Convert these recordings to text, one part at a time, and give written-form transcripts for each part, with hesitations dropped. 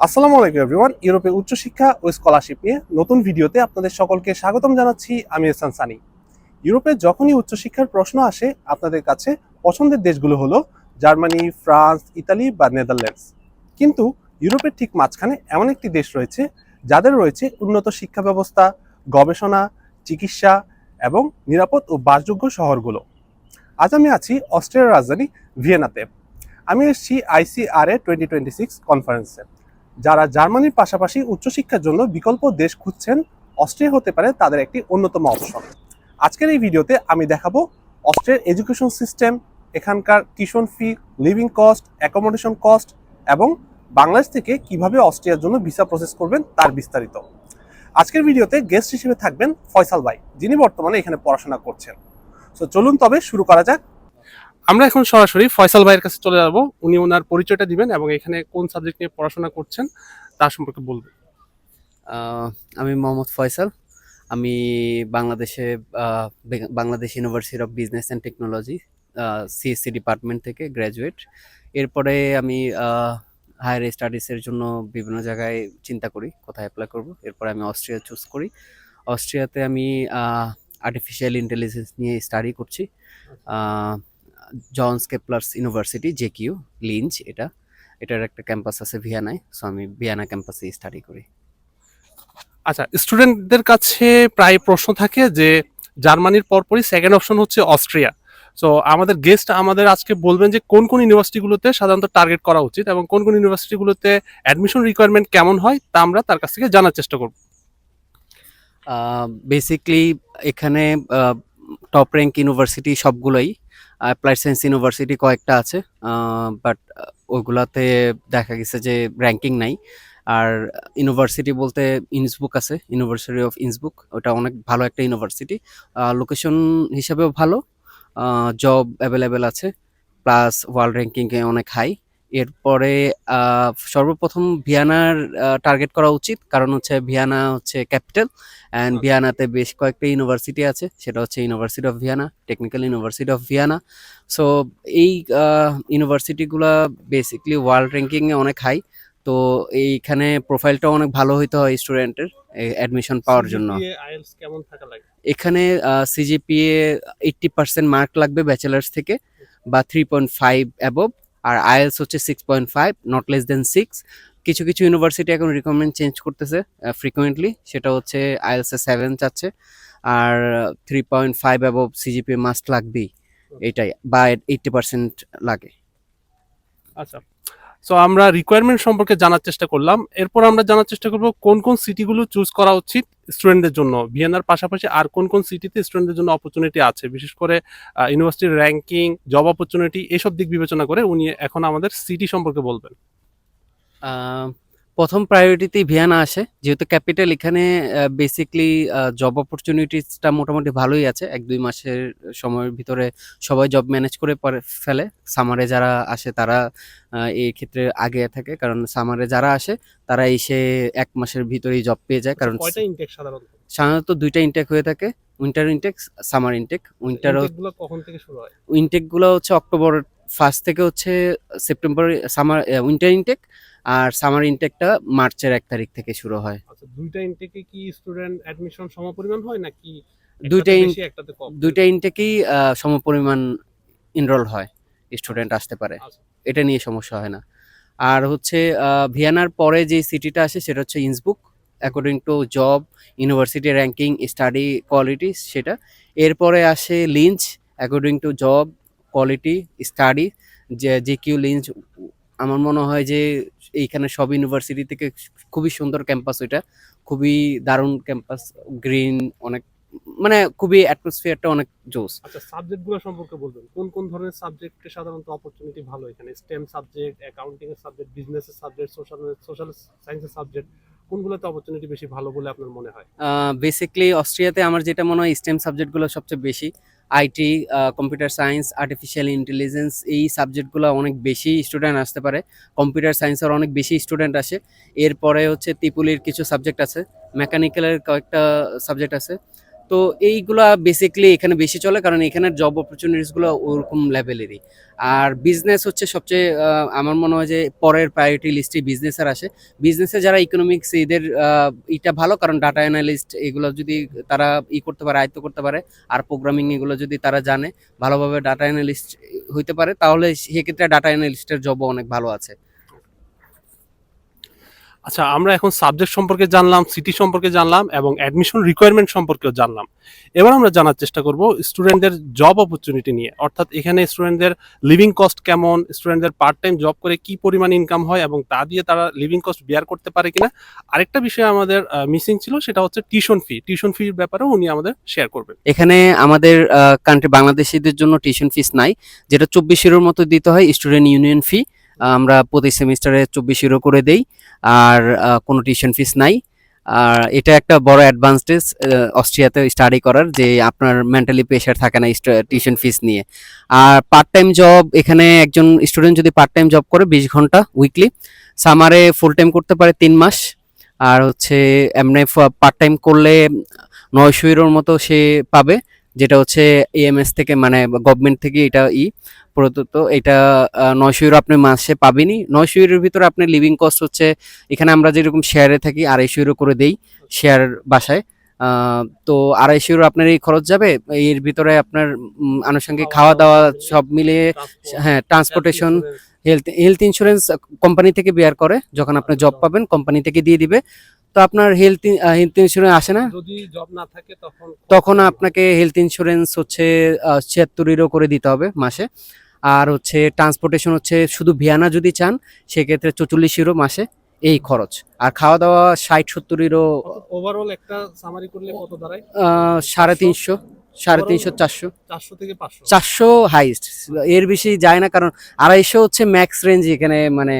আসসালামু আলাইকুম এভরিওয়ান। ইউরোপে উচ্চশিক্ষা ও স্কলারশিপ নিয়ে নতুন ভিডিওতে আপনাদের সকলকে স্বাগতম জানাচ্ছি। আমি এহসান সানি। ইউরোপে যখনই উচ্চশিক্ষার প্রশ্ন আসে আপনাদের কাছে পছন্দের দেশগুলো হলো জার্মানি, ফ্রান্স, ইতালি বা নেদারল্যান্ডস। কিন্তু ইউরোপের ঠিক মাঝখানে এমন একটি দেশ রয়েছে যাদের রয়েছে উন্নত শিক্ষা ব্যবস্থা, গবেষণা, চিকিৎসা এবং নিরাপদ ও বাসযোগ্য শহরগুলো। আজ আমি আছি অস্ট্রিয়ার রাজধানী ভিয়েনাতে। আমি এসেছি ICRA 2026 কনফারেন্সে। যারা জার্মানির পাশাপাশি উচ্চশিক্ষার জন্য বিকল্প দেশ খুঁজছেন, অস্ট্রিয়া হতে পারে তাদের একটি অন্যতম অপশন। আজকের এই ভিডিওতে আমি দেখাবো অস্ট্রিয়ার এডুকেশন সিস্টেম, এখানকার tuition fee, living cost, accommodation cost এবং বাংলাদেশ থেকে কিভাবে অস্ট্রিয়ার জন্য ভিসা প্রসেস করবেন তার বিস্তারিত। আজকের ভিডিওতে গেস্ট হিসেবে থাকবেন ফয়সাল ভাই, যিনি বর্তমানে এখানে পড়াশোনা করছেন। তো চলুন তবে শুরু করা যাক। আমরা এখন সরাসরি ফয়সাল ভাইয়ের কাছে চলে যাব। উনি ওনার পরিচয়টা দিবেন এবং এখানে কোন সাবজেক্ট নিয়ে পড়াশোনা করছেন তার সম্পর্কে বলবেন। আহ, আমি মোহাম্মদ ফয়সাল। আমি বাংলাদেশে Bangladesh university of business and technology CSC department থেকে গ্র্যাজুয়েট। এরপরে আমি হায়ার স্টাডিজের জন্য বিভিন্ন জায়গায় চিন্তা করি কোথায় অ্যাপ্লাই করব। এরপরে আমি অস্ট্রিয়া চুজ করি। অস্ট্রিয়াতে আমি আর্টিফিশিয়াল ইন্টেলিজেন্স নিয়ে স্টাডি করছি। Johns Kepler's university, JQ Linz, এটার একটা ক্যাম্পাস আছে ভিয়েনায়। সো আমি ভিয়েনা ক্যাম্পাসে স্টাডি করি। আচ্ছা, স্টুডেন্টদের কাছে প্রায় প্রশ্ন থাকে যে জার্মানির পরপরই সেকেন্ড অপশন হচ্ছে অস্ট্রিয়া। সো আমাদের গেস্ট আমাদের আজকে বলবেন যে কোন কোন ইউনিভার্সিটিগুলোতে সাধারণত টার্গেট করা উচিত এবং কোন কোন ইউনিভার্সিটিগুলোতে অ্যাডমিশন রিকোয়ারমেন্ট কেমন হয় তা আমরা তার কাছ থেকে জানার চেষ্টা করব। বেসিকলি এখানে টপ র্যাঙ্ক ইউনিভার্সিটি সবগুলোই। অ্যাপ্লাইড সায়েন্স ইউনিভার্সিটি কয়েকটা আছে, বাট ওইগুলাতে দেখা গেছে যে র্যাঙ্কিং নাই। আর ইউনিভার্সিটি বলতে ইনসবুক আছে, ইউনিভার্সিটি অফ ইনসবুক, ওটা অনেক ভালো একটা ইউনিভার্সিটি। লোকেশন হিসাবেও ভালো, জব অ্যাভেলেবেল আছে, প্লাস ওয়ার্ল্ড র্যাঙ্কিংয়ে অনেক হাই। এরপরে সর্বপ্রথম ভিয়েনার টার্গেট করা উচিত, কারণ হচ্ছে ভিয়েনা হচ্ছে ক্যাপিটাল অ্যান্ড ভিয়েনাতে বেশ কয়েকটা ইউনিভার্সিটি আছে। সেটা হচ্ছে university of Vienna, technical university of Vienna. So এই ইউনিভার্সিটিগুলা বেসিকলি ওয়ার্ল্ড র্যাঙ্কিংয়ে অনেক হাই। তো এইখানে প্রোফাইলটা অনেক ভালো হইতে হয় স্টুডেন্টের অ্যাডমিশন পাওয়ার জন্য। আইএলটিএস কেমন থাকা লাগে? এখানে CGPA 80% মার্ক লাগবে ব্যাচেলার্স থেকে, বা 3.5 অ্যাবভ। আর আইএলস হচ্ছে 6.5, নট লেস দেন 6। কিছু কিছু ইউনিভার্সিটি এখন রিকমেন্ড চেঞ্জ করতেছে ফ্রিকুয়েন্টলি, সেটা হচ্ছে আইএলস এ 7 চাচ্ছে, আর 3.5 অ্যাবভ CGPA মাস্ট লাগবেই, এটাই, বা 80% লাগে। আচ্ছা, সো আমরা রিকোয়ারমেন্ট সম্পর্কে জানার চেষ্টা করলাম। এরপর আমরা জানার চেষ্টা করব কোন কোন সিটিগুলো চুজ করা উচিত স্টুডেন্টদের জন্য। ভিয়েনার পাশাপাশি আর কোন কোন সিটিতে স্টুডেন্টদের জন্য অপরচুনিটি আছে, বিশেষ করে ইউনিভার্সিটির র্যাঙ্কিং, জব অপরচুনিটি এসব দিক বিবেচনা করে উনি এখন আমাদের সিটি সম্পর্কে বলবেন। প্রথম প্রায়োরিটিতেই ভিয়েনা আসে, যেহেতু ক্যাপিটাল। এখানে বেসিকলি জব অপরচুনিটিসটা মোটামুটি ভালোই আছে। 1-2 মাসের সময়ের ভিতরে সবাই জব ম্যানেজ করে ফেলে। সামারে যারা আসে তারা এই ক্ষেত্রে আগে থাকে, কারণ সামারে যারা আসে তারা এসে 1 মাসের ভিতরেই জব পেয়ে যায়। কারণ কয়টা ইনটেক সাধারণত 2টা ইনটেক হয়ে থাকে, উইন্টার ইনটেক, সামার ইনটেক। ইনটেকগুলো কখন থেকে শুরু হয়? ইনটেকগুলো হচ্ছে অক্টোবর ফার্স্ট থেকে হচ্ছে সেপ্টেম্বর সামার উইন্টার ইনটেক, আর সামার ইনটেকটা মার্চের 1 তারিখ থেকে শুরু হয়। আচ্ছা, দুইটা ইনটেকে কি স্টুডেন্ট অ্যাডমিশন সমপরিমাণ হয় নাকি দুইটা একটাতে ইন বেশি একটাতে কম? দুইটা ইনটেকেই সমপরিমাণ এনরোল হয়, স্টুডেন্ট আসতে পারে, আচ্ছা, এটা নিয়ে সমস্যা হয় না। আর হচ্ছে ভিয়েনার পরে যে সিটিটা আসে সেটা হচ্ছে ইন্সবুক, according to job, university ranking, study quality সেটা। এরপরে আসে লিঞ্চ, according to job, quality, study. যে JQ লিঞ্চ আমার মনে হয় যে এইখানে সব ইউনিভার্সিটি থেকে খুবই সুন্দর ক্যাম্পাস, ওইটা খুবই দারুণ ক্যাম্পাস, গ্রিন অনেক, মানে খুবই অ্যাটমসফিয়ারটা অনেক জোস। আচ্ছা, সাবজেক্টগুলো সম্পর্কে বলবেন। কোন কোন ধরনের সাবজেক্টে সাধারণত অপরচুনিটি ভালো এখানে? স্টেম সাবজেক্ট, অ্যাকাউন্টিং এর সাবজেক্ট, বিজনেসের সাবজেক্ট, সোশ্যাল সায়েন্সের সাবজেক্ট, কোনগুলোতে অপরচুনিটি বেশি ভালো বলে আপনার মনে হয়? বেসিকলি অস্ট্রিয়াতে আমার যেটা মনে হয় স্টেম সাবজেক্টগুলো সবচেয়ে বেশি। IT, computer science, artificial intelligence, এই সাবজেক্টগুলো অনেক বেশি স্টুডেন্ট আসতে পারে। কম্পিউটার সায়েন্সের অনেক বেশি স্টুডেন্ট আসে। এরপরে হচ্ছে তিপুলির কিছু সাবজেক্ট আছে, মেকানিক্যালের কয়েকটা সাবজেক্ট আছে। তো এইগুলা বেসিক্যালি এখানে বেশি চলে, কারণ এখানের জব অপরচুনিটিস গুলো ওরকম লেভেলেরই। আর বিজনেস হচ্ছে সবচেয়ে আমার মনে হয় যে পরের প্রায়োরিটি লিস্টে বিজনেসের আসে। বিজনেসে যারা ইকোনমিক্স এদের এটা ভালো, কারণ ডাটা অ্যানালিস্ট এগুলো যদি তারা করতে পারে, আয়ত্ত করতে পারে, আর প্রোগ্রামিং এগুলো যদি তারা জানে ভালোভাবে, ডাটা অ্যানালিস্ট হইতে পারে, তাহলে সেক্ষেত্রে ডাটা অ্যানালিস্টের জবও অনেক ভালো আছে। আচ্ছা, আমরা এখন সাবজেক্ট সম্পর্কে জানলাম, সিটি সম্পর্কে জানলাম এবং অ্যাডমিশন রিকোয়ারমেন্ট সম্পর্কেও জানলাম। এবার আমরা জানার চেষ্টা করব স্টুডেন্টদের জব অপরচুনিটি নিয়ে, অর্থাৎ এখানে স্টুডেন্টদের লিভিং কস্ট কেমন, স্টুডেন্টদের পার্ট টাইম জব করে কি পরিমাণ ইনকাম হয় এবং তা দিয়ে তারা লিভিং কস্ট বিয়ার করতে পারে কিনা। আরেকটা বিষয় আমাদের মিসিং ছিল, সেটা হচ্ছে টিউশন ফির ব্যাপারেও উনি আমাদের শেয়ার করবেন। এখানে আমাদের কান্ট্রি বাংলাদেশিদের জন্য টিউশন ফিস নাই, যেটা 24 ইউরোর মতো দিতে হয় স্টুডেন্ট ইউনিয়ন ফি। আমরা প্রতি সেমিস্টারে 24 ইউরো করে দেই, আর কোনো টিউশন ফিস নাই। আর এটা একটা বড় অ্যাডভান্টেজ অস্ট্রিয়াতে স্টাডি করার, যে আপনার মেন্টালি প্রেশার থাকে না টিউশন ফিস নিয়ে। আর পার্ট টাইম জব, এখানে একজন স্টুডেন্ট যদি পার্ট টাইম জব করে 20 ঘন্টা উইকলি, সামারে ফুল টাইম করতে পারে 3 মাস। আর হচ্ছে এমনি পার্ট টাইম করলে 900 ইউরোর মতো সে পাবে, যেটা হচ্ছে এএমএস থেকে, মানে গভর্নমেন্ট থেকে এটা প্রদত্ত। এটা 900 ইউরো আপনি মাসে পাবেনই। 900 ইউরোর ভিতরে আপনার লিভিং কস্ট হচ্ছে, এখানে আমরা যেরকম শেয়ারে থাকি 250 ইউরো করে দেই শেয়ার বাসায়। তো 250 ইউরো আপনার এই খরচ যাবে, এর ভিতরে আপনার আনুষঙ্গিক খাওয়া দাওয়া সব মিলিয়ে, হ্যাঁ, ট্রান্সপোর্টেশন, হেলথ ইন্স্যুরেন্স কোম্পানি থেকে বেয়ার করে, যখন আপনি জব পাবেন কোম্পানি থেকে দিয়ে দিবে। তো আপনার হেলথ ইন্স্যুরেন্স আসে না, যদি জব না থাকে তখন আপনাকে হেলথ ইন্স্যুরেন্স হচ্ছে 76 ইউরো করে দিতে হবে মাসে। আর হচ্ছে ট্রান্সপোর্টেশন হচ্ছে শুধু ভিয়ানা যদি চান সেক্ষেত্রে 44 ইউরো মাসে এই খরচ। আর খাওয়া দাওয়া 60-70 ইউরো। ওভারঅল একটা সামারি করলে কত দাঁড়ায়? 350, 350, 400, 400 থেকে 500। 400 হাইস্ট, এর বেশি যায় না, কারণ 250 হচ্ছে ম্যাক্স রেঞ্জ এখানে, মানে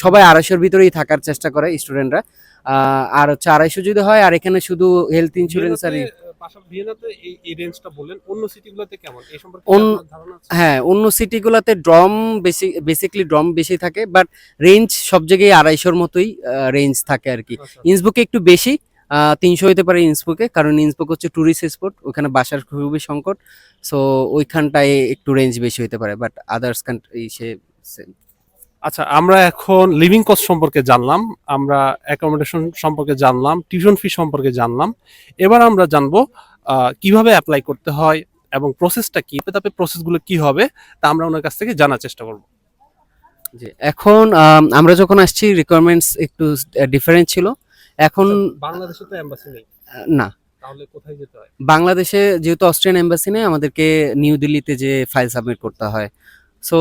সবাই 250-এর ভিতরেই থাকার চেষ্টা করে স্টুডেন্টরা। আর হচ্ছে 250 যদি হয়, আর এখানে শুধু হেলথ ইন্স্যুরেন্স আর ভিয়েনাতে এই রেঞ্জটা বললেন, অন্য সিটিগুলোতে কেমন এই সম্পর্কে অন্য- আপনার ধারণা আছে? হ্যাঁ, অন্য সিটিগুলোতে ড্রম বেসিক্যালি ড্রম বেশি থাকে, বাট রেঞ্জ সব জায়গায় 250-এর মতোই রেঞ্জ থাকে আর কি। আচ্ছা। ইন্সবুকে একটু বেশি, 300 হতে পারে ইন্সবুকে, কারণ ইন্সবুক হচ্ছে ট্যুরিস্ট স্পট, ওখানে বাসার খুবই সংকট। সো ওইখানটায় একটু রেঞ্জ বেশি হতে পারে, but others country say same। আচ্ছা, আমরা এখন লিভিং কস্ট সম্পর্কে জানলাম, আমরা অ্যাকোমোডেশন সম্পর্কে জানলাম, টিউশন ফি সম্পর্কে জানলাম। এবার আমরা জানবো কিভাবে অ্যাপ্লাই করতে হয় এবং প্রসেসটা কি, তারপরে প্রসেসগুলো কি হবে, তা আমরা ওনার কাছ থেকে জানার চেষ্টা করব। জি, এখন আমরা যখন আসছি রিকোয়ারমেন্টস একটু ডিফারেন্ট ছিল। এখন বাংলাদেশে তো এমবাসি নেই, না, তাহলে কোথায় যেতে হয়? বাংলাদেশে যেহেতু অস্ট্রিয়ান এম্বাসি নেই, আমাদেরকে নিউ দিল্লিতে যে ফাইল সাবমিট করতে হয়। সো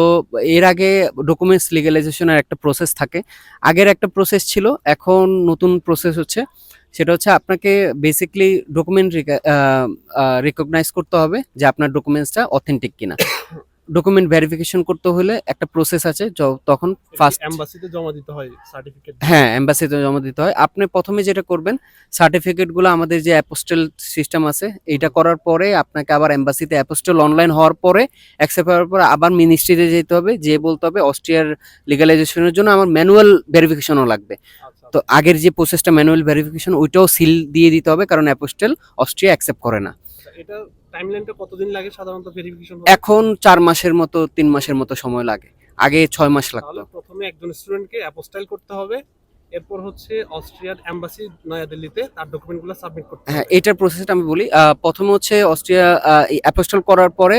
এর আগে ডকুমেন্টস লিগ্যালাইজেশনের একটা প্রসেস থাকে, আগের একটা প্রসেস ছিল, এখন নতুন প্রসেস হচ্ছে। সেটা হচ্ছে আপনাকে বেসিক্যালি ডকুমেন্ট রিকগনাইজ করতে হবে যে আপনার ডকুমেন্টসটা অথেন্টিক কিনা। ডকুমেন্ট ভেরিফিকেশন করতে হলে একটা প্রসেস আছে, তখন ফার্স্ট এমবাসিতে জমা দিতে হয় সার্টিফিকেট। হ্যাঁ, এম্বাসিতে জমা দিতে হয়। আপনি প্রথমে যেটা করবেন, সার্টিফিকেটগুলো আমাদের যে অ্যাপোস্টেল সিস্টেম আছে, এইটা করার পরে আপনাকে আবার এম্বাসিতে অ্যাপোস্টেল অনলাইন হওয়ার পরে, অ্যাকসেপ্ট হওয়ার পরে আবার মিনিস্ট্রিতে যেতে হবে, যে বলতে হবে অস্ট্রিয়ার লিগ্যালাইজেশনের জন্য আমার ম্যানুয়াল ভেরিফিকেশনও লাগবে। তো আগের যে প্রসেসটা ম্যানুয়াল ভেরিফিকেশন, ওইটাও সিল দিয়ে দিতে হবে, কারণ অ্যাপোস্টেল অস্ট্রিয়া অ্যাকসেপ্ট করে না। এটা টাইমলাইনটা কতদিন লাগে সাধারণত ভেরিফিকেশন? এখন 4 মাসের মতো, 3 মাসের মতো সময় লাগে, আগে 6 মাস লাগতো। তাহলে প্রথমে একজন স্টুডেন্টকে অ্যাপোস্টাইল করতে হবে, এরপর হচ্ছে অস্ট্রিয়ার এমবাসি নয়াদিল্লিতে তার ডকুমেন্টগুলো সাবমিট করতে হ্যাঁ, হবে। এটার প্রসেসটা আমি বলি। প্রথমে হচ্ছে অস্ট্রিয়া অ্যাপোস্টল করার পরে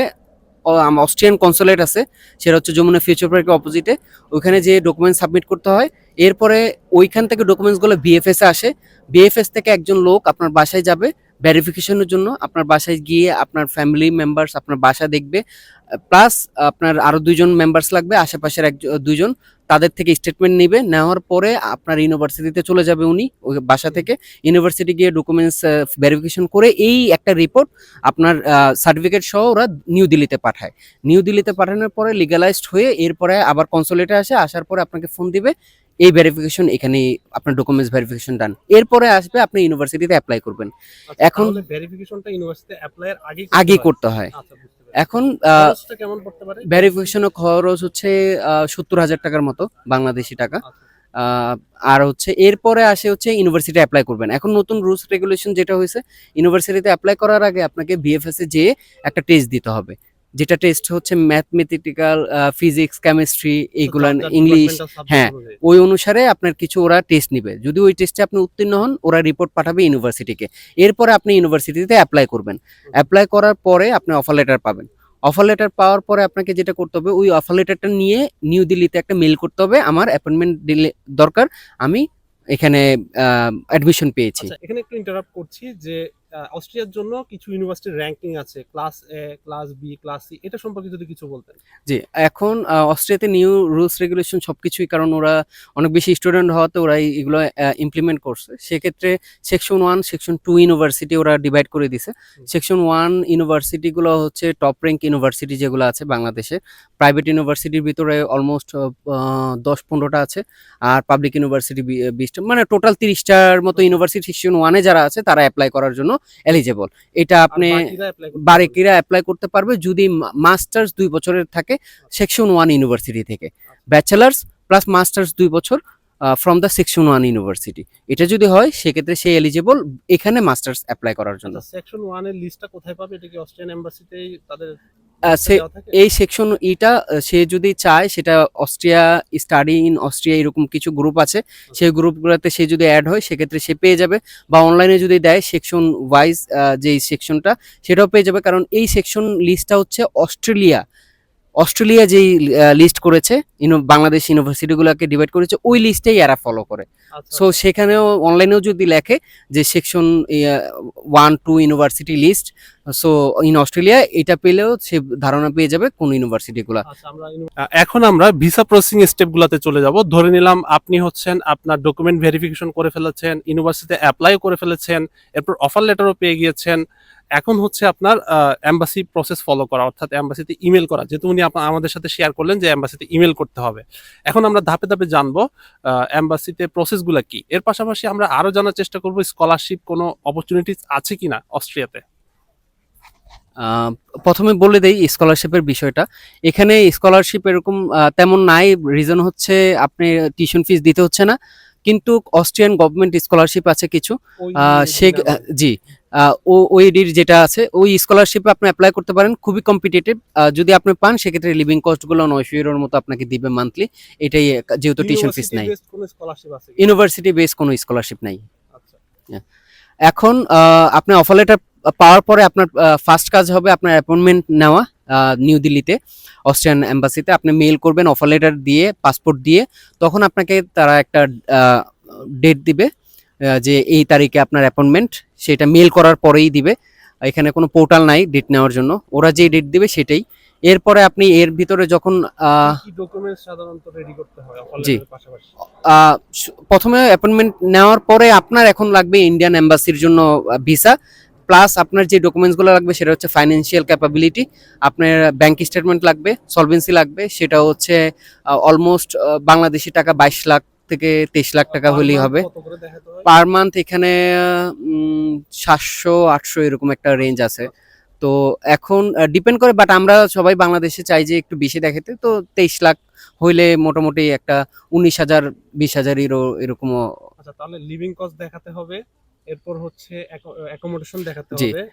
অস্ট্রিয়ান কনসুলেট আছে, সেটা হচ্ছে যমুনা ফিউচার পার্কের অপোজিটে, ওইখানে যে ডকুমেন্ট সাবমিট করতে হয়। এরপরে ওইখান থেকে ডকুমেন্টসগুলো বিএফএস এ আসে, বিএফএস থেকে একজন লোক আপনার বাসায় যাবে ভেরিফিকেশনের জন্য। আপনার বাসায় গিয়ে আপনার ফ্যামিলি মেম্বার্স আপনার বাসা দেখবে, প্লাস আপনার আরো 2জন মেম্বার্স লাগবে, আশেপাশের 2জন, তাদের থেকে স্টেটমেন্ট নিবে। নেওয়ার পরে আপনার ইউনিভার্সিটিতে চলে যাবে উনি, ওই বাসা থেকে ইউনিভার্সিটি গিয়ে ডকুমেন্টস ভেরিফিকেশন করে এই একটা রিপোর্ট আপনার সার্টিফিকেট সহ ওরা নিউ দিল্লিতে পাঠায়। নিউ দিল্লিতে পাঠানোর পরে লিগ্যালাইজড হয়ে এরপরে আবার কনসুলেটে আসার পরে আপনাকে ফোন দিবে, এই ভেরিফিকেশন এখানে আপনার ডকুমেন্টস ভেরিফিকেশন ডান। এরপরে আসবে আপনি ইউনিভার্সিটিতে অ্যাপ্লাই করবেন। এখন ভেরিফিকেশনটা ইউনিভার্সিটিতে অ্যাপ্লাইয়ের আগে করতে হয়। আচ্ছা, বুঝতে পেরেছি। এখন খরচটা কেমন পড়তে পারে? ভেরিফিকেশনের খরচ হচ্ছে 70,000 টাকার মতো বাংলাদেশি টাকা। আচ্ছা। আহ, আর হচ্ছে এরপরে আসে হচ্ছে ইউনিভার্সিটি অ্যাপ্লাই করবেন। এখন নতুন রুলস রেগুলেশন যেটা হয়েছে, ইউনিভার্সিটিতে অ্যাপ্লাই করার আগে আপনাকে বিএফএস এ যেয়ে একটা টেস্ট দিতে হবে, যেটা টেস্ট হচ্ছে ম্যাথমেটিক্যাল, ফিজিক্স, কেমিস্ট্রি, এইগুলা, যার ইংলিশ। ডিপার্টমেন্টাল সাবজেক্ট হ্যাঁ, অনুযায়ী। ওই অনুসারে আপনার কিছু ওরা টেস্ট নিবে। যদি ওই টেস্টে আপনি উত্তীর্ণ হন, ওরা রিপোর্ট পাঠাবে ইউনিভার্সিটিকে। এরপরে আপনি ইউনিভার্সিটিতে অ্যাপ্লাই করবেন। অ্যাপ্লাই করার পরে আপনি অফার লেটার পাবেন। অফার লেটার পাওয়ার পরে আপনাকে যেটা করতে হবে, ওই অফার লেটারটা নিয়ে নিউ দিল্লিতে একটা মেল করতে হবে, আমার অ্যাপয়েন্টমেন্ট দিলে দরকার, আমি এখানে অ্যাডমিশন পেয়েছি। আচ্ছা, এখানে একটু ইন্টারাপ্ট করছি যে অস্ট্রিয়ার জন্য কিছু ইউনিভার্সিটির র্যাঙ্কিং আছে, ক্লাস এ, ক্লাস বি, ক্লাস সি, এটা সম্পর্কে যদি কিছু বলতেন। জি, এখন অস্ট্রিয়াতে নিউ রুলস রেগুলেশন সবকিছুই, কারণ ওরা অনেক বেশি স্টুডেন্ট হওয়াতে ওরা এগুলো ইমপ্লিমেন্ট করছে। সেক্ষেত্রে সেকশন 1, সেকশন 2 ইউনিভার্সিটি ওরা ডিভাইড করে দিছে। সেকশন 1 ইউনিভার্সিটিগুলো হচ্ছে টপ র্যাঙ্ক ইউনিভার্সিটি যেগুলো আছে বাংলাদেশে। প্রাইভেট ইউনিভার্সিটির ভিতরে অলমোস্ট 10-15টা আছে, আর পাবলিক ইউনিভার্সিটি 20টা, মানে টোটাল 30টার মতো ইউনিভার্সিটি সেকশন 1-এ যারা আছে তারা অ্যাপ্লাই করার জন্য এলিজেবল। এটা আর আপনি বাকিরা অ্যাপ্লাই করতে পারবে। বারেকিরা অ্যাপ্লাই করতে পারবে যদি মাস্টার্স 2 বছরের থাকে সেকশন 1 ইউনিভার্সিটি থেকে, ব্যাচেলার্স প্লাস মাস্টার্স 2 বছর ফ্রম দ্য সেকশন 1 ইউনিভার্সিটি। এটা যদি হয় সেক্ষেত্রে সে এলিজেবল এখানে মাস্টার্স অ্যাপ্লাই করার জন্য। আচ্ছা, সেকশন 1 এর লিস্টটা কোথায় পাবে? এটা কি অস্ট্রিয়ান এম্বাসিতেই তাদের সে দেওয়া থাকে? এই সেকশন ইটা সে যদি চায়, সেটা অস্ট্রিয়া, স্টাডি ইন অস্ট্রিয়া, এরকম কিছু গ্রুপ আছে, সেই গ্রুপগুলোতে সে যদি অ্যাড হয় সেক্ষেত্রে সে পেয়ে যাবে, বা অনলাইনে যদি দেয় সেকশন ওয়াইজ যে সেকশনটা, সেটাও পেয়ে যাবে। কারণ এই সেকশন লিস্টটা হচ্ছে অস্ট্রেলিয়া যেই লিস্ট করেছে, বাংলাদেশ ইউনিভার্সিটিগুলোকে ডিভাইড করেছে, ওই লিস্টেই এরা ফলো করে। আচ্ছা, সো সেখানেও অনলাইনেও যদি লেখে যে section 1-2 university list, so in Australia, এটা পেলেও সে ধারণা পেয়ে যাবে কোন ইউনিভার্সিটিগুলো। আচ্ছা, এখন আমরা ভিসা প্রসেসিং স্টেপগুলোতে চলে যাব। ধরে নিলাম আপনি হচ্ছেন আপনার ডকুমেন্ট ভেরিফিকেশন করে ফেলেছেন, ইউনিভার্সিটিতে অ্যাপ্লাই করে ফেলেছেন, এরপর অফার লেটারও পেয়ে গিয়েছেন। এখন হচ্ছে আপনার এম্বাসি প্রসেস ফলো করা, অর্থাৎ এম্বাসিতে ইমেল করা, যেহেতু উনি আমাদের সাথে শেয়ার করলেন যে এম্বাসিতে ইমেল করতে হবে। এখন আমরা ধাপে ধাপে জানবো এম্বাসিতে প্রসেসগুলো কি। এর পাশাপাশি আমরা আরো জানার চেষ্টা করব স্কলারশিপ কোনো অপরচুনিটিস আছে কিনা অস্ট্রিয়াতে। প্রথমে বলে দেই স্কলারশিপের বিষয়টা। এখানে স্কলারশিপ এরকম তেমন নাই। রিজন হচ্ছে আপনি টিউশন ফিস দিতে হচ্ছে না, কিন্তু অস্ট্রিয়ান গভর্নমেন্ট স্কলারশিপ আছে কিছু। সে জি, ওইডির যেটা আছে, ওই স্কলারশিপে আপনি অ্যাপ্লাই করতে পারেন, খুবই কম্পিটিটিভ। যদি আপনি পান সেক্ষেত্রে লিভিং কস্টগুলো 900 ইউরোর মতো আপনাকে দিবে মান্থলি। এটাই, যেহেতু টিউশন ফিস নাই। কোনো স্কলারশিপ আছে? ইউনিভার্সিটি বেস কোনো স্কলারশিপ নাই। আচ্ছা, এখন আপনি অফার লেটার পাওয়ার পরে আপনার ফার্স্ট কাজ হবে আপনার অ্যাপয়েন্টমেন্ট নেওয়া নিউ দিল্লিতে অস্ট্রিয়ান এম্বাসিতে। আপনি মেল করবেন অফার লেটার দিয়ে, পাসপোর্ট দিয়ে, তখন আপনাকে তারা একটা ডেট দিবে, যে এই তারিখে আপনার অ্যাপয়েন্টমেন্ট, সেটা মেল করার পরেই দিবে। এখানে কোনো পোর্টাল নাই ডেট নেওয়ার জন্য, ওরা যে ডেট দিবে সেটাই। এরপরে আপনি এর ভিতরে যখন কি ডকুমেন্টস সাধারণত রেডি করতে হয় অফার জি, লেটারের পাশাপাশি? প্রথমে অ্যাপয়েন্টমেন্ট নেওয়ার পরে আপনার এখন লাগবে ইন্ডিয়ান এম্বাসির জন্য ভিসা, প্লাস আপনার যে ডকুমেন্টসগুলো লাগবে সেটা হচ্ছে ফাইন্যান্সিয়াল ক্যাপাবিলিটি, আপনার ব্যাংক স্টেটমেন্ট লাগবে, সলভেন্সি লাগবে, সেটা হচ্ছে অলমোস্ট বাংলাদেশি টাকা 22 লাখ থেকে 23 লাখ টাকা হলেই হবে কত করে দেখাতে হয়? Per month. এখানে 700-800 এরকম একটা রেঞ্জ আছে। তো এখন ডিপেন্ড করে, বাট আমরা সবাই বাংলাদেশে চাই যে একটু বেশি দেখাতে, তো 23 লাখ হইলে মোটামুটি একটা 19,000 20,000 ইউরো এরকমও। আচ্ছা, তাহলে লিভিং কস্ট দেখাতে হবে, এরপর হচ্ছে অ্যাকোমোডেশন দেখাতে জি, হবে।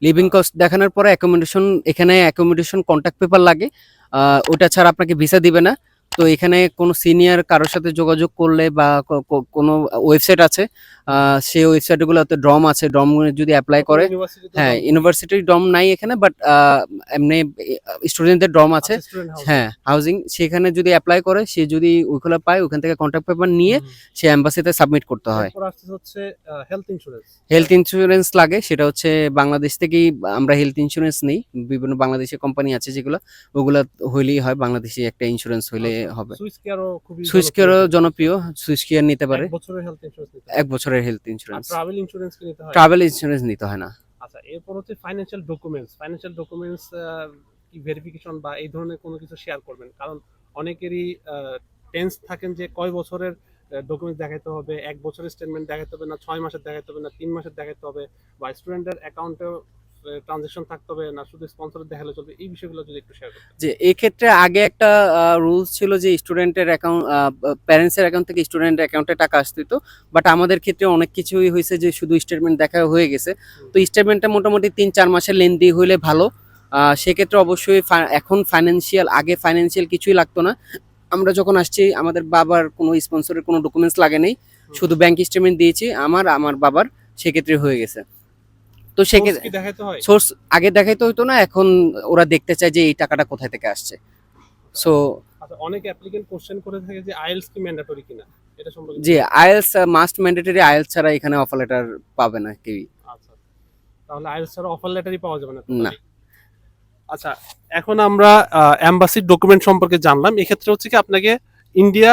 লিভিং কস্ট দেখানোর পরে অ্যাকোমোডেশন, এখানে অ্যাকোমোডেশন কন্ট্যাক্ট পেপার লাগে, ওটা ছাড়া আপনাকে ভিসা দিবে না। তো এখানে কোনো সিনিয়র কারোর সাথে যোগাযোগ করলে, বা কোনো ওয়েবসাইট আছে, সেই ওয়েবসাইটগুলোতে ড্রম আছে, ড্রম যদি অ্যাপ্লাই করে। হ্যাঁ, ইউনিভার্সিটির ড্রম নাই এখানে, বাট এমনি স্টুডেন্টদের ড্রম আছে। হ্যাঁ, হাউজিং, সেখানে যদি অ্যাপ্লাই করে, সে যদি ওইগুলো পায়, ওখান থেকে কন্ট্যাক্ট পেপার নিয়ে সে এম্বাসিতে সাবমিট করতে হয়। এরপর আসছে হচ্ছে হেলথ ইন্স্যুরেন্স। হেলথ ইন্স্যুরেন্স লাগে, সেটা হচ্ছে বাংলাদেশ থেকেই আমরা হেলথ ইন্স্যুরেন্স নেই। বিভিন্ন বাংলাদেশি কোম্পানি আছে যেগুলো, ওগুলা হইলেই হয়, বাংলাদেশি একটা ইন্স্যুরেন্স হইলে হবে। সুইস কেয়ারও খুবই সুইস কেয়ারও জনপ্রিয়, সুইস কেয়ার নিতে পারে। 1 বছরের হেলথ ইন্স্যুরেন্স নিতে হয়। 1 বছরের হেলথ ইন্স্যুরেন্স। ট্রাভেল ইন্স্যুরেন্স কি নিতে হয়? ট্রাভেল ইন্স্যুরেন্স নিতে হয় না। আচ্ছা, এরপর হচ্ছে ফাইন্যান্সিয়াল ডকুমেন্টস। ফাইন্যান্সিয়াল ডকুমেন্টস কি ভেরিফিকেশন বা এই ধরনের কোনো কিছু শেয়ার করবেন? কারণ অনেকেরই টেন্স থাকেন যে কয় বছরের ডকুমেন্টস দেখাতে হবে, 1 বছরের স্টেটমেন্ট দেখাতে হবে না, 6 মাসের দেখাতে হবে না, 3 মাসের দেখাতে হবে, বা স্টুডেন্টের অ্যাকাউন্টে ট্রানজাকশন থাকতে হবে না শুধু স্পন্সর দেখালে চলবে, এই বিষয়গুলো যদি একটু শেয়ার করতেন। যে এই ক্ষেত্রে আগে একটা রুলস ছিল যে স্টুডেন্টের অ্যাকাউন্ট, প্যারেন্টসের অ্যাকাউন্ট থেকে স্টুডেন্ট অ্যাকাউন্টে টাকা আসতো, বাট আমাদের ক্ষেত্রে অনেক কিছুই হয়েছে যে শুধু স্টেটমেন্ট দেখা হয়ে গেছে। তো স্টেটমেন্টটা মোটামুটি 3-4 মাসের লেনদি হইলে ভালো। সেক্ষেত্রে অবশ্যই এখন আগে ফাইন্যান্সিয়াল কিছুই লাগতো না। আমরা যখন আসছি আমাদের বাবার কোনো স্পন্সরের কোনো ডকুমেন্টস লাগে নেই, শুধু ব্যাংক স্টেটমেন্ট দিয়েছি আমার বাবার, সেক্ষেত্রে হয়ে গেছে। তো সোর্স কি দেখাইতে হয়? সোর্স আগে দেখাইতে হতো না, এখন ওরা দেখতে চায় যে এই টাকাটা কোথায় থেকে আসছে। সো আচ্ছা, অনেক অ্যাপ্লিকেন্ট কোশ্চেন করে থাকে যে আইএলটিএস কি ম্যান্ডেটরি কিনা, এটা সম্পর্কে যে আইএলস মাস্ট ম্যান্ডেটরি, আইএলস ছাড়া এখানে অফার লেটার পাবে না কেউই। আচ্ছা, তাহলে আইএলটিএস ছাড়া অফার লেটারই পাওয়া যাবে না না। totally? আচ্ছা, এখন আমরা এমবাসির ডকুমেন্ট সম্পর্কে জানলাম। এক্ষেত্রে হচ্ছে কি আপনাকে ইন্ডিয়া,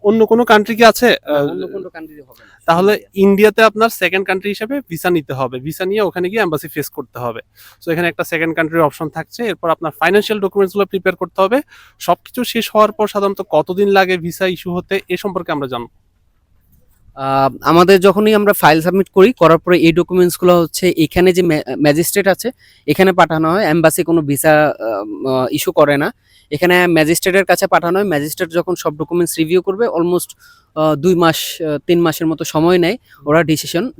অন্য কোনো কান্ট্রি কি আছে? অন্য কোনো কান্ট্রি হবে না। তাহলে ইন্ডিয়াতে আপনার সেকেন্ড কান্ট্রি হিসেবে ভিসা নিতে হবে, ভিসা নিয়ে ওখানে গিয়ে এমবাসি ফেস করতে হবে। সো এখানে একটা সেকেন্ড কান্ট্রির অপশন থাকছে। এরপর আপনার ফাইন্যান্সিয়াল ডকুমেন্টসগুলো প্রিপেয়ার করতে হবে। সবকিছু শেষ হওয়ার পর সাধারণত কতদিন লাগে ভিসা ইস্যু হতে, এ সম্পর্কে আমরা জানবো। আমাদের যখনই আমরা ফাইল সাবমিট করার পরে এই ডকুমেন্টসগুলো হচ্ছে এখানে যে ম্যাজিস্ট্রেট আছে এখানে পাঠানো হয়। এমবাসি কোনো ভিসা ইস্যু করে না, এখানে ম্যাজিস্ট্রেটের কাছে পাঠানো হয়। ম্যাজিস্ট্রেট যখন সব ডকুমেন্টস রিভিউ করবে অলমোস্ট 2 মাস 3 মাসের মতো সময় নেয়। ওরা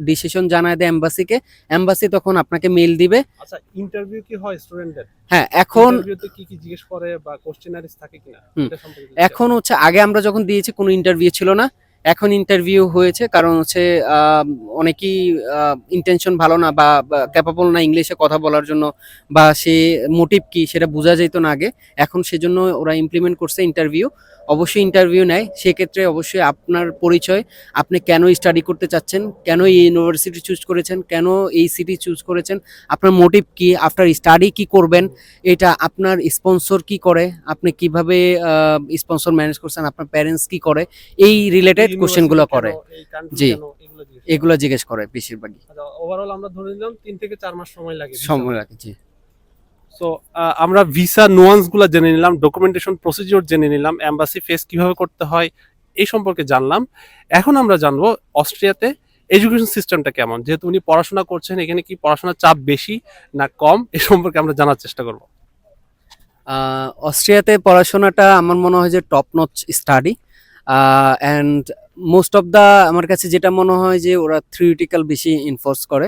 ডিসিশন জানায় দেয় এমবাসিকে, এমবাসি তখন আপনাকে মেল দিবে। আচ্ছা, ইন্টারভিউ কি হয় স্টুডেন্টদের? হ্যাঁ, এখন ইন্টারভিউতে কি কি জিজ্ঞেস করে বা কোশ্চেনারিজ থাকে কিনা, এটা সম্পর্কে যদি এখন হচ্ছে আগে আমরা যখন দিয়েছি কোনো ইন্টারভিউ ছিল না, এখন ইন্টারভিউ হয়েছে। কারণ হচ্ছে অনেকেই ইন্টেনশন ভালো না বা ক্যাপাবল না ইংলিশে কথা বলার জন্য, বা সে মোটিভ কি সেটা বোঝা যেত না আগে। এখন সেজন্য ওরা ইমপ্লিমেন্ট করছে ইন্টারভিউ। অবশ্যই ইন্টারভিউ নেয়, সেক্ষেত্রে অবশ্যই আপনার পরিচয়, আপনি কেন স্টাডি করতে চাচ্ছেন, কেন এই ইউনিভার্সিটি চুজ করেছেন, কেন এই সিটি চুজ করেছেন, আপনার মোটিভ কি, আফটার স্টাডি কি করবেন, এটা আপনার স্পন্সর কি করে, আপনি কিভাবে স্পন্সর ম্যানেজ করছেন, আপনার প্যারেন্টস কি করে, এই রিলেটেড কোশ্চেনগুলো করে। জি, এগুলো জিজ্ঞেস করে বেশিরভাগই। ওভারঅল আমরা ধরে নিলাম 3 থেকে 4 মাস সময় লাগে। সময় লাগে, জি। সো আমরা ভিসা নুয়ান্সগুলো জেনে নিলাম, ডকুমেন্টেশন প্রসিডিওর জেনে নিলাম, এমবাসি ফেস কিভাবে করতে হয় এই সম্পর্কে জানলাম। এখন আমরা জানবো অস্ট্রিয়াতে এডুকেশন সিস্টেমটা কেমন। যেহেতু উনি পড়াশোনা করছেন, এখানে কি পড়াশোনার চাপ বেশি না কম, এই সম্পর্কে আমরা জানার চেষ্টা করব। অস্ট্রিয়াতে পড়াশোনাটা আমার মনে হয় যে top notch study, and most of the আমার কাছে যেটা মনে হয় যে ওরা থিওরিটিক্যাল বেশি ইনফোর্স করে,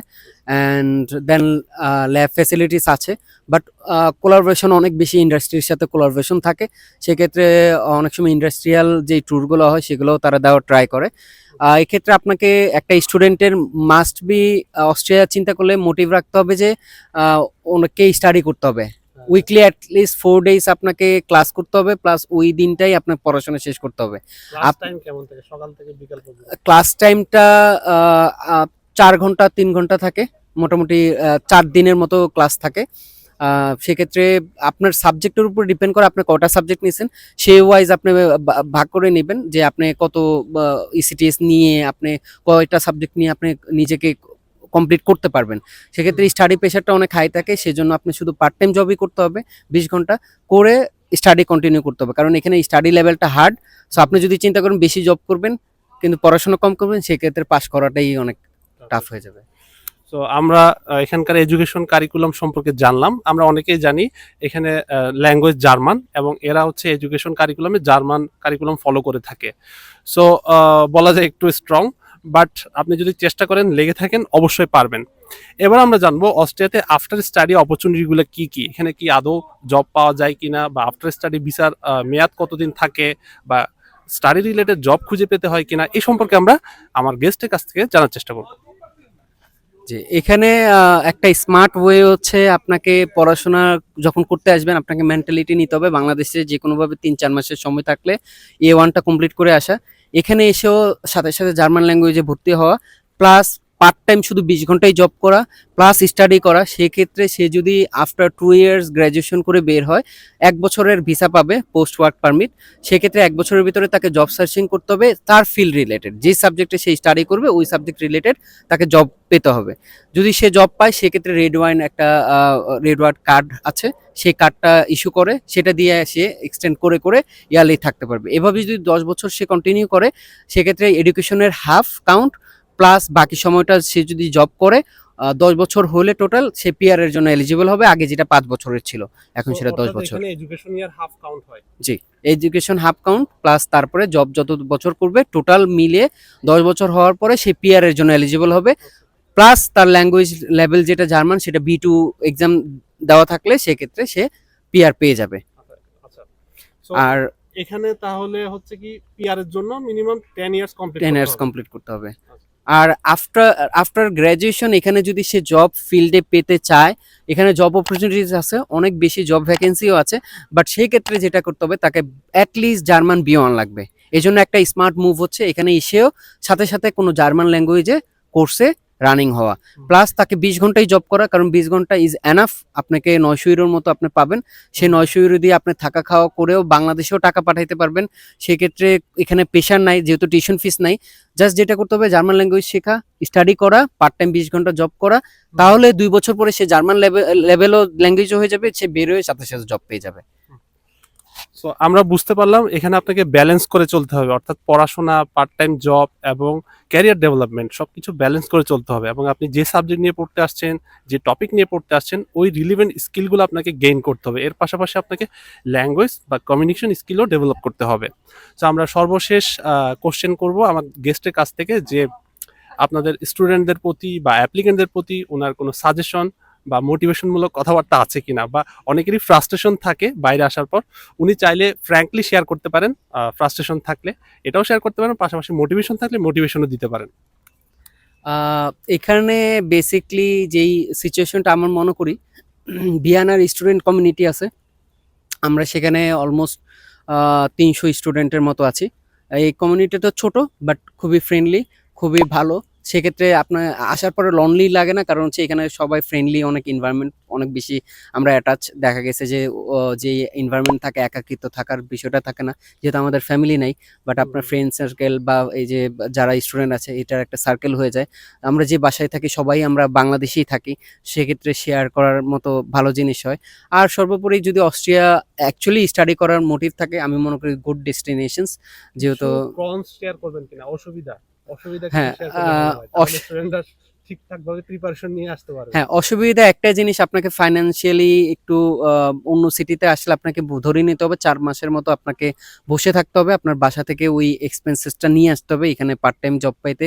অ্যান্ড দেন ল্যাব ফ্যাসিলিটিস আছে, বাট কোলাবোরেশন অনেক বেশি, ইন্ডাস্ট্রির সাথে কোলাবোরেশন থাকে। সেক্ষেত্রে অনেক সময় ইন্ডাস্ট্রিয়াল যে ট্যুরগুলো হয় সেগুলোও তারা দেওয়ার ট্রাই করে। এক্ষেত্রে আপনাকে একটা স্টুডেন্টের মাস্ট বি অস্ট্রিয়া চিন্তা করলে মোটিভ রাখতে হবে যে ওনাকে স্টাডি করতে হবে। উইকলি অ্যাটলিস্ট 4 ডেজ আপনাকে ক্লাস করতে হবে, প্লাস ওই দিনটাই আপনার পড়াশোনা শেষ করতে হবে। ক্লাস টাইম কেমন থাকে সকাল থেকে বিকাল পর্যন্ত? ক্লাস টাইমটা 4 ঘন্টা 3 ঘন্টা থাকে, মোটামুটি 4 দিনের মতো ক্লাস থাকে। সেক্ষেত্রে আপনার সাবজেক্টের উপর ডিপেন্ড করে আপনি কটা সাবজেক্ট নিয়েছেন, সেই ওয়াইজ আপনি ভাগ করে নেবেন যে আপনি কত ইসিটিএস নিয়ে আপনি কয়টা সাবজেক্ট নিয়ে আপনি নিজেকে কমপ্লিট করতে পারবেন। সেক্ষেত্রে স্টাডি প্রেশারটা অনেক হাই থাকে, সেজন্য আপনি শুধু পার্ট টাইম জবই করতে হবে 20 ঘন্টা করে, স্টাডি কন্টিনিউ করতে হবে। কারণ এখানে স্টাডি লেভেলটা হার্ড। সো আপনি যদি চিন্তা করেন বেশি জব করবেন কিন্তু পড়াশোনা কম করবেন, সেক্ষেত্রে পাস করাটাই অনেক টাফ হয়ে যাবে। তো আমরা এখানকার এডুকেশন কারিকুলাম সম্পর্কে জানলাম। আমরা অনেকেই জানি এখানে ল্যাঙ্গুয়েজ জার্মান, এবং এরা হচ্ছে এডুকেশন কারিকুলামে জার্মান কারিকুলাম ফলো করে থাকে। সো বলা যায় একটু স্ট্রং, বাট আপনি যদি চেষ্টা করেন, লেগে থাকেন, অবশ্যই পারবেন। এবার আমরা জানবো অস্ট্রিয়াতে আফটার স্টাডি অপরচুনিটিগুলো কি কি, এখানে কি আদৌ জব পাওয়া যায় কিনা, বা আফটার স্টাডি ভিসার মেয়াদ কতদিন থাকে, বা স্টাডি রিলেটেড জব খুঁজে পেতে হয় কিনা, এই সম্পর্কে আমরা আমার গেস্টের কাছ থেকে জানার চেষ্টা করব। যে এখানে একটা স্মার্ট ওয়ে হচ্ছে, আপনাকে পড়াশোনা যখন করতে আসবেন আপনাকে মেন্টালিটি নিতে হবে বাংলাদেশে যে কোনোভাবে 3-4 মাসের সময় থাকলে A1টা কমপ্লিট করে আসা, এখানে এসেও সাথে সাথে জার্মান ল্যাঙ্গুয়েজে ভর্তি হওয়া, প্লাস পার্ট টাইম শুধু 20 ঘন্টায় জব করা, প্লাস স্টাডি করা। সেক্ষেত্রে সে যদি আফটার 2 ইয়ার্স গ্র্যাজুয়েশন করে বের হয় 1 বছরের ভিসা পাবে, পোস্ট ওয়ার্ক পারমিট। সেক্ষেত্রে 1 বছরের ভিতরে তাকে জব সার্চিং করতে হবে, তার ফিল্ড রিলেটেড যে সাবজেক্টে সে স্টাডি করবে ওই সাবজেক্ট রিলেটেড তাকে জব পেতে হবে। যদি সে জব পায় সেক্ষেত্রে রেড ওয়াইন কার্ড আছে, সেই কার্ডটা ইস্যু করে, সেটা দিয়ে সে এক্সটেন্ড করে করে ইয়ারলি থাকতে পারবে। এভাবে যদি 10 বছর সে কন্টিনিউ করে সেক্ষেত্রে এডুকেশনের হাফ কাউন্ট প্লাস বাকি সময়টা সে যদি জব করে 10 বছর হলে টোটাল সে পিআর এর জন্য এলিজিবল হবে। আগে যেটা 5 বছরের ছিল, এখন So, সেটা 10 অর্থাৎ বছর। এখানে এডুকেশন ইয়ার হাফ কাউন্ট হয়। জি, এডুকেশন হাফ কাউন্ট প্লাস তারপরে জব যত বছর করবে টোটাল মিলিয়ে 10 বছর হওয়ার পরে সে পিআর এর জন্য এলিজিবল হবে। প্লাস তার ল্যাঙ্গুয়েজ লেভেল যেটা জার্মান সেটা B2 এক্সাম দেওয়া থাকলে সেক্ষেত্রে সে পিআর পেয়ে যাবে। আচ্ছা, সো আর এখানে তাহলে হচ্ছে কি পিআর এর জন্য মিনিমাম 10 ইয়ার্স কমপ্লিট 10 করতে ইয়ার্স হবে। কমপ্লিট করতে হবে। আর আফটার গ্র্যাজুয়েশন এখানে যদি সে জব ফিল্ডে পেতে চায়, এখানে জব অপরচুনিটিস আছে, অনেক বেশি জব ভ্যাকেন্সিও আছে, বাট সেই ক্ষেত্রে যেটা করতে হবে তাকে অ্যাটলিস্ট জার্মান B1 লাগবে। এই জন্য একটা স্মার্ট মুভ হচ্ছে এখানে এসেও সাথে সাথে কোনো জার্মান ল্যাঙ্গুয়েজে কোর্সে রানিং হওয়া, প্লাস তাকে 20 ঘন্টাই জব করা, কারণ 20 ঘন্টা ইজ এনাফ। আপনাকে 900 ইউরোর মতো আপনি পাবেন, সেই 900 ইউরো দিয়ে আপনি থাকা খাওয়া করেও বাংলাদেশেও টাকা পাঠাইতে পারবেন। সেক্ষেত্রে এখানে প্রেশার নাই, যেহেতু টিউশন ফিস নাই। জাস্ট যেটা করতে হবে জার্মান ল্যাঙ্গুয়েজ শেখা, স্টাডি করা, পার্ট টাইম 20 ঘন্টা জব করা, তাহলে 2 বছর পরে সে জার্মান লেভেলও ল্যাঙ্গুয়েজও হয়ে যাবে, সে বের হয়ে সাথে সাথে জব পেয়ে যাবে। সো আমরা বুঝতে পারলাম এখানে আপনাকে ব্যালেন্স করে চলতে হবে, অর্থাৎ পড়াশোনা, পার্ট টাইম জব এবং ক্যারিয়ার ডেভেলপমেন্ট সবকিছু ব্যালেন্স করে চলতে হবে, এবং আপনি যে সাবজেক্ট নিয়ে পড়তে আসছেন, যে টপিক নিয়ে পড়তে আসছেন, ওই রিলিভেন্ট স্কিলগুলো আপনাকে গেইন করতে হবে। এর পাশাপাশি আপনাকে ল্যাঙ্গুয়েজ বা কমিউনিকেশন স্কিলও ডেভেলপ করতে হবে। তো আমরা সর্বশেষ কোশ্চেন করব আমার গেস্টের কাছ থেকে, যে আপনাদের স্টুডেন্টদের প্রতি বা অ্যাপ্লিকেন্টদের প্রতি ওনার কোনো সাজেশন বা মোটিভেশনমূলক কথাবার্তা আছে কিনা, বা অনেকেরই ফ্রাস্ট্রেশন থাকে বাইরে আসার পর, উনি চাইলে ফ্র্যাঙ্কলি শেয়ার করতে পারেন। ফ্রাস্ট্রেশন থাকলে এটাও শেয়ার করতে পারেন, পাশাপাশি মোটিভেশন থাকলে মোটিভেশনও দিতে পারেন। এখানে বেসিকলি যেই সিচুয়েশনটা আমার মনে করি, ভিয়েনার স্টুডেন্ট কমিউনিটি আছে, আমরা সেখানে অলমোস্ট 300 স্টুডেন্টের মতো আছি। এই কমিউনিটিটা ছোট বাট খুবই ফ্রেন্ডলি, খুবই ভালো। সেক্ষেত্রে আপনার আসার পরে লনলি লাগে না, কারণ হচ্ছে এখানে সবাই ফ্রেন্ডলি, অনেক এনভায়রনমেন্ট অনেক বেশি আমরা অ্যাটাচ। দেখা গেছে যে যে এনভায়রনমেন্ট থাকে, একাকিত্ব থাকার বিষয়টা থাকে না, যেহেতু আমাদের ফ্যামিলি নাই। বাট আপনার ফ্রেন্ড সার্কেল বা এই যে যারা স্টুডেন্ট আছে এটার একটা সার্কেল হয়ে যায়। আমরা যে বাসায় থাকি সবাই আমরা বাংলাদেশেই থাকি, সেক্ষেত্রে শেয়ার করার মতো ভালো জিনিস হয়। আর সর্বোপরি যদি অস্ট্রিয়া অ্যাকচুয়ালি স্টাডি করার মোটিভ থাকে, আমি মনে করি গুড ডেস্টিনেশনস, যেহেতু কনস শেয়ার করবেন কিনা, অসুবিধা হ্যাঁ শেয়ার করলে ভালো হয়, তাহলে স্টুডেন্টরা ঠিকঠাকভাবে প্রিপারেশন নিয়ে আসতে পারবে। হ্যাঁ, অসুবিধা একটাই জিনিস, আপনাকে ফাইন্যান্সিয়ালি একটু অন্য সিটিতে আসলে আপনাকে ধরে নিতে হবে, 4 মাসের মতো আপনাকে বসে থাকতে হবে, আপনার বাসা থেকে ওই এক্সপেন্সেসটা নিয়ে আসতে হবে। এখানে পার্ট টাইম জব পাইতে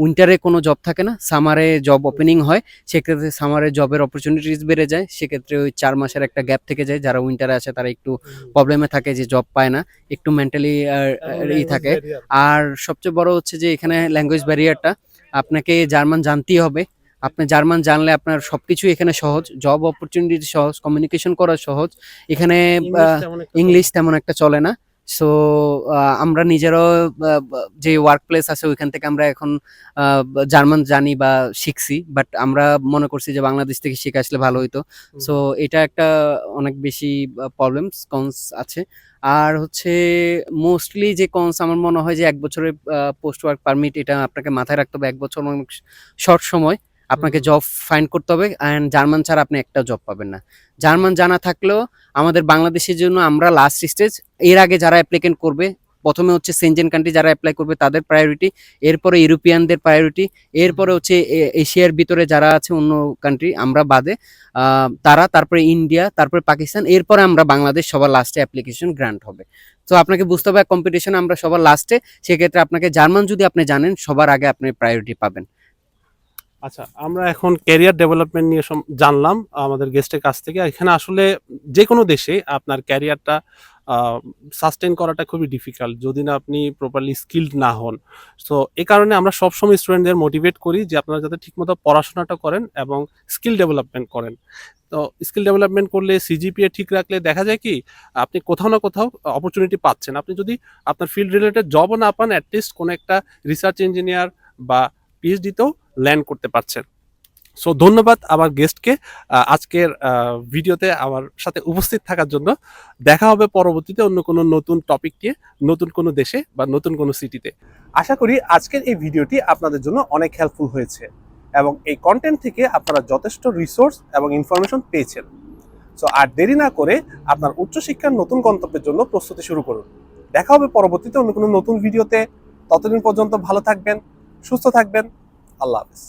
উইন্টারে কোনো জব থাকে না, সামারে জব ওপেনিং হয়, সেক্ষেত্রে সামারে জবের অপরচুনিটিস বেড়ে যায়। সেক্ষেত্রে ওই 4 মাসের একটা গ্যাপ থেকে যায়, যারা উইন্টারে আসে তারা একটু প্রবলেমে থাকে যে জব পায় না, একটু মেন্টালি থাকে। আর সবচেয়ে বড় হচ্ছে যে এখানে ল্যাঙ্গুয়েজ ব্যারিয়ারটা, আপনাকে জার্মান জানতেই হবে। আপনি জার্মান জানলে আপনার সবকিছু এখানে সহজ, জব অপরচুনিটি সহজ, কমিউনিকেশন করা সহজ। এখানে ইংলিশ তেমন একটা চলে না। সো আমরা নিজেরাও যে ওয়ার্ক প্লেস আছে ওইখান থেকে আমরা এখন জার্মান জানি বা শিখছি, বাট আমরা মনে করছি যে বাংলাদেশ থেকে শিখে আসলে ভালো হইতো। সো এটা একটা অনেক বেশি প্রবলেমস কনস আছে। আর হচ্ছে মোস্টলি যে কনস আমার মনে হয় যে 1 বছরের পোস্ট ওয়ার্ক পারমিট, এটা আপনাকে মাথায় রাখতে হবে। 1 বছর অনেক শর্ট সময়, আপনাকে জব ফাইন্ড করতে হবে, অ্যান্ড জার্মান ছাড়া আপনি একটা জব পাবেন না। জার্মান জানা থাকলেও আমাদের বাংলাদেশের জন্য আমরা লাস্ট স্টেজ। এর আগে যারা অ্যাপ্লিকেন্ট করবে, প্রথমে হচ্ছে সেনজেন কান্ট্রি যারা অ্যাপ্লাই করবে তাদের প্রায়োরিটি, এরপরে ইউরোপিয়ানদের প্রায়োরিটি, এরপরে হচ্ছে এশিয়ার ভিতরে যারা আছে অন্য কান্ট্রি আমরা বাদে, তারা, তারপরে ইন্ডিয়া, তারপরে পাকিস্তান, এরপরে আমরা বাংলাদেশ সবার লাস্টে অ্যাপ্লিকেশন গ্রান্ট হবে। তো আপনাকে বুঝতে হবে কম্পিটিশনে আমরা সবার লাস্টে, সেক্ষেত্রে আপনাকে জার্মান যদি আপনি জানেন সবার আগে আপনি প্রায়োরিটি পাবেন। আচ্ছা, আমরা এখন ক্যারিয়ার ডেভেলপমেন্ট নিয়ে জানলাম আমাদের গেস্টের কাছ থেকে। এখানে আসলে যে কোনো দেশে আপনার ক্যারিয়ারটা সাস্টেন করাটা খুবই ডিফিকাল্ট যদি না আপনি প্রপারলি স্কিলড না হন। সো এই কারণে আমরা সবসময় স্টুডেন্টদের মোটিভেট করি যে আপনারা যাতে ঠিকমতো পড়াশোনাটা করেন এবং স্কিল ডেভেলপমেন্ট করেন। তো স্কিল ডেভেলপমেন্ট করলে সিজিপিএ ঠিক রাখলে দেখা যায় কি আপনি কোথাও না কোথাও অপরচুনিটি পাচ্ছেন। আপনি যদি আপনার ফিল্ড রিলেটেড জবও না পান, অ্যাটলিস্ট কোনো একটা রিসার্চ ইঞ্জিনিয়ার বা পিএইচডিতেও ল্যান্ড করতে পারছেন। সো ধন্যবাদ আমার গেস্টকে আজকের ভিডিওতে আমার সাথে উপস্থিত থাকার জন্য। দেখা হবে পরবর্তীতে অন্য কোনো নতুন টপিক নিয়ে, নতুন কোনো দেশে বা নতুন কোনো সিটিতে। আশা করি আজকের এই ভিডিওটি আপনাদের জন্য অনেক হেল্পফুল হয়েছে এবং এই কন্টেন্ট থেকে আপনারা যথেষ্ট রিসোর্স এবং ইনফরমেশন পেয়েছেন। সো আর দেরি না করে আপনার উচ্চশিক্ষার নতুন গন্তব্যের জন্য প্রস্তুতি শুরু করুন। দেখা হবে পরবর্তীতে অন্য কোনো নতুন ভিডিওতে। ততদিন পর্যন্ত ভালো থাকবেন, সুস্থ থাকবেন। আল্লাহ হাফেজ।